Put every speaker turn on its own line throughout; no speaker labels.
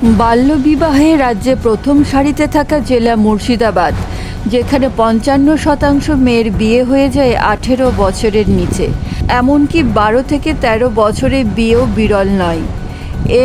বাল্যবিবাহে রাজ্যে প্রথম সারিতে থাকা জেলা মুর্শিদাবাদ, যেখানে ৫৫% মেয়ের বিয়ে হয়ে যায় ১৮ বছরের নিচে। এমনকি ১২ থেকে ১৩ বছরে বিয়েও বিরল নয়।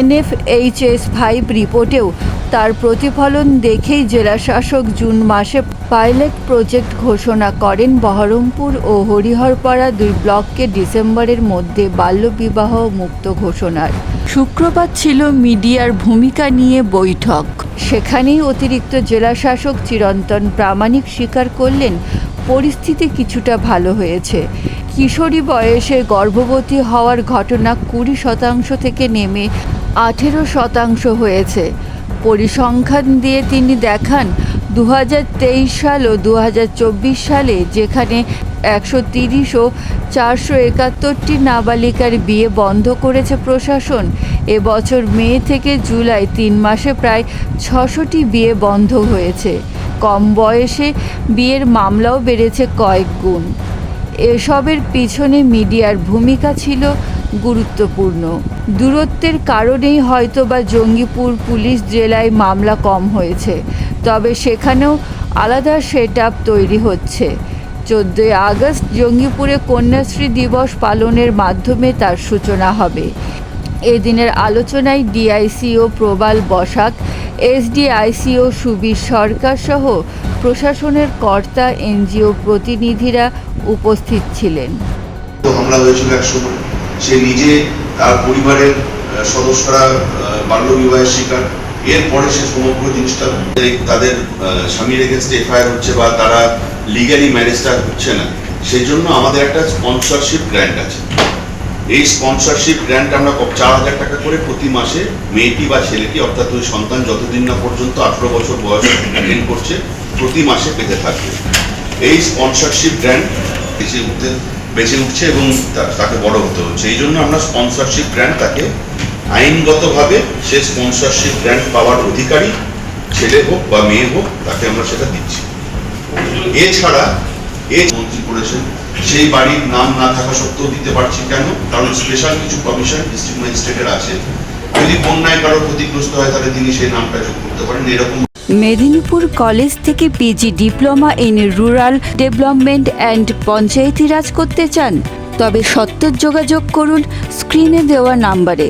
NFHS-5 রিপোর্টেও তার প্রতিফলন দেখেই জেলাশাসক জুন মাসে পাইলট প্রজেক্ট ঘোষণা করেন বহরমপুর ও হরিহরপাড়া ২ ব্লককে ডিসেম্বরের মধ্যে বাল্যবিবাহ মুক্ত ঘোষণার। শুক্রবার ছিল মিডিয়ার ভূমিকা নিয়ে বৈঠক। সেখানেই অতিরিক্ত জেলাশাসক চিরন্তন প্রামাণিক স্বীকার করলেন পরিস্থিতি কিছুটা ভালো হয়েছে। কিশোরী বয়সে গর্ভবতী হওয়ার ঘটনা ২০% থেকে নেমে ১৮% হয়েছে। পরিসংখ্যান দিয়ে তিনি দেখান ২০২৩ সাল ও ২০২৪ সালে যেখানে ১৩০ ও ৪৭১টি নাবালিকার বিয়ে বন্ধ করেছে প্রশাসন, এবছর মে থেকে জুলাই ৩ মাসে প্রায় ৬০০টি বিয়ে বন্ধ হয়েছে। কম বয়সে বিয়ের মামলাও বেড়েছে কয়েক গুণ। এসবের পিছনে মিডিয়ার ভূমিকা ছিল গুরুত্বপূর্ণ। দূরত্বের কারণেই হয়তোবা জঙ্গিপুর পুলিশ জেলায় মামলা কম হয়েছে, তবে সেখানেও আলাদা সেটআপ তৈরি হচ্ছে। ১৪ই আগস্ট জঙ্গিপুরে কন্যাশ্রী দিবস পালনের মাধ্যমে তার সূচনা হবে। এদিনের আলোচনায় ডিআইসিও প্রবাল বসাক, এসডিআইসিও সুবীর সরকার সহ প্রশাসনের কর্তা, এনজিও প্রতিনিধিরা উপস্থিত ছিলেন।
হামলা হয়েছিল এক সময়, সে নিজে তার পরিবারের সদস্যরা বাল্যবিবাহের শিকার। এরপরে সে সমগ্র জিনিসটা তাদের স্বামীর এগেনস্টে এফআইআর হচ্ছে বা তারা লিগালি ম্যারেজটা হচ্ছে না, সেই জন্য আমাদের একটা স্পন্সরশিপ গ্র্যান্ট আছে। এই স্পন্সরশিপ গ্র্যান্ট আমরা ৪,০০০ টাকা করে প্রতি মাসে মেয়েটি বা ছেলেটি, অর্থাৎ ওই সন্তান যতদিন না পর্যন্ত ১৮ বছর বয়স অ্যাটেন্ড করছে, প্রতি মাসে পেতে থাকবে। এই স্পন্সরশিপ গ্র্যান্ট বেঁচে উঠছে এবং তাকে বড় হতে হচ্ছে। এই জন্য আমরা স্পন্সরশিপ গ্র্যান্ট, তাকে আইনগতভাবে সে স্পন্সরশিপ গ্র্যান্ট পাওয়ার অধিকারী, ছেলে হোক বা মেয়ে হোক, তাকে আমরা সেটা দিচ্ছি। এছাড়া মন্ত্রী করেছেন, সেই বাড়ির নাম না থাকা সত্ত্বেও দিতে পারছি কেন? কারণ স্পেশাল কিছু প্রভিশন ডিস্ট্রিক্ট ম্যাজিস্ট্রেটের আছে। যদি বন্যায় কারো ক্ষতিগ্রস্ত হয় তাহলে তিনি সেই নামটা যোগ করতে পারেন। এরকম
মেদিনীপুর কলেজ থেকে PG diploma in rural development and panchayati raj করতে চান? তবে সত্ত্বর যোগাযোগ করুন স্ক্রিনে দেওয়া নাম্বারে।